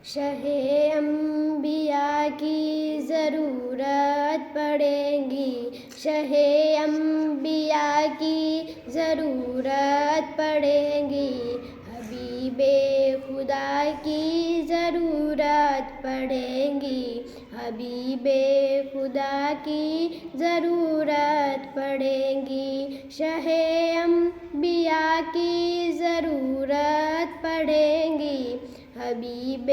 شہ انبیاء کی ضرورت پڑے گی، شہ انبیاء کی ضرورت پڑے گی، حبیب خدا کی ضرورت پڑے گی، حبیب خدا کی ضرورت پڑے گی، شہ انبیاء کی ضرورت پڑے گی، حبیب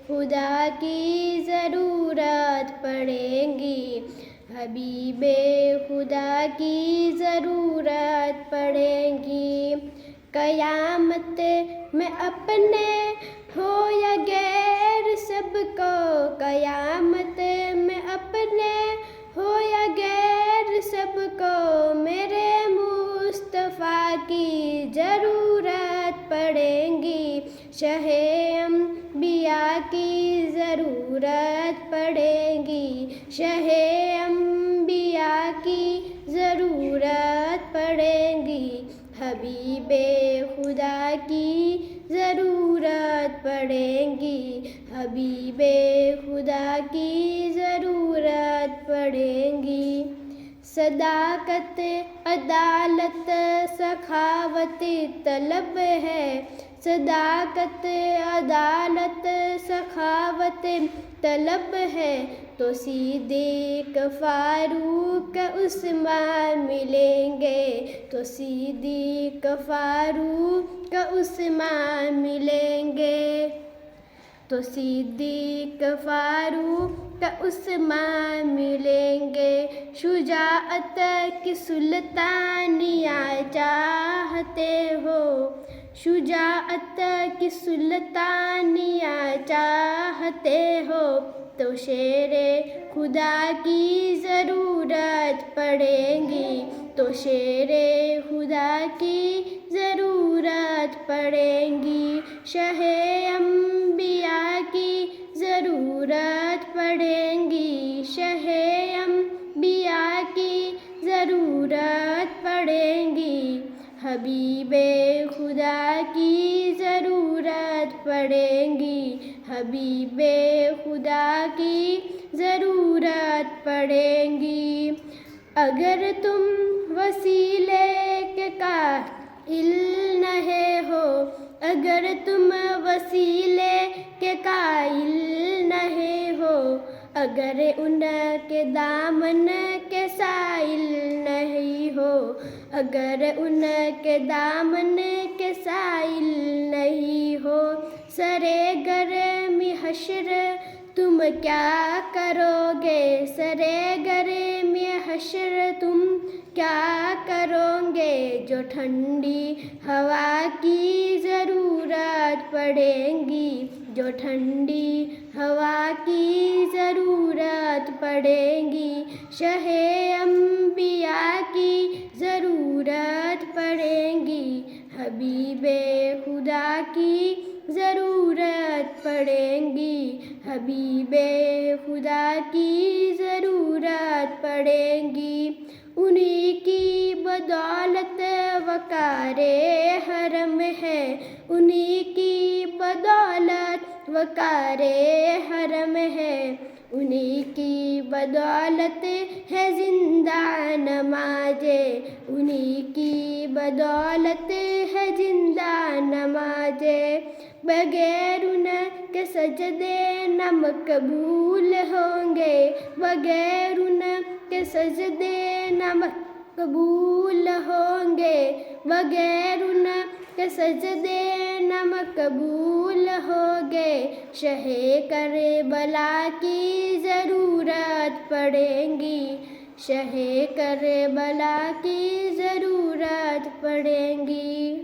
خدا کی ضرورت پڑے گی، حبیب خدا کی ضرورت پڑے گی، قیامت میں اپنے ہو یا غیر سب کو، قیامت میں اپنے ہو یا غیر سب کو، میرے مصطفیٰ کی ضرورت پڑے گی، شہ انبیاء کی ضرورت پڑے گی، شہ انبیاء کی ضرورت پڑے گی، حبیب خدا کی ضرورت پڑے گی، حبیب خدا کی ضرورت پڑے گی، صداقت عدالت سخاوت طلب ہے، صداقت عدالت سخاوت طلب ہے، تو صدیق فاروق عثمان ملیں گے، تو صدیق فاروق عثمان ملیں گے، تو صدیق فاروق عثمان ملیں گے، شجاعت کی سلطانیہ چاہتے ہو، شجاعت کی سلطانیہ چاہتے ہو، تو شیر خدا کی ضرورت پڑے گی، تو شیر خدا کی ضرورت پڑے گی، شہ انبیاء کی ضرورت پڑے گی، شہ انبیاء کی ضرورت پڑے گی، حبیب خدا کی ضرورت پڑے گی، حبیب خدا کی ضرورت پڑے گی، اگر تم وسیلے کے قائل نہیں ہو، اگر تم وسیلے کے قائل نہیں ہو، اگر ان کے دامن کے سائل نہیں ہو، اگر ان کے دامن کے سائل نہیں ہو، سرے گرم حشر تم کیا کرو گے، سرے گرم حشر تم کیا کرو گے، جو ٹھنڈی ہوا کی ضرورت پڑے گی، جو ٹھنڈی ہوا کی ضرورت پڑے گی، شہ انبیاء کی ضرورت پڑے گی، حبیب خدا کی ضرورت پڑے گی، حبیب خدا کی ضرورت پڑے گی، انہی کی بدولت وقار حرم ہے، انہی کی بدولت وقار حرم ہے، انہی کی بدولت ہے زندہ نمازیں، انہی کی بدولت ہے زندہ نمازیں، بغیر ان کے سجدے نہ مقبول ہوں گے، بغیر ان کے سجدے نہ مقبول ہوں گے، بغیر ان کے سجدے نہ مقبول ہوں گے، شہ کربلا کی ضرورت پڑے گی، شہ کربلا کی ضرورت پڑے گی۔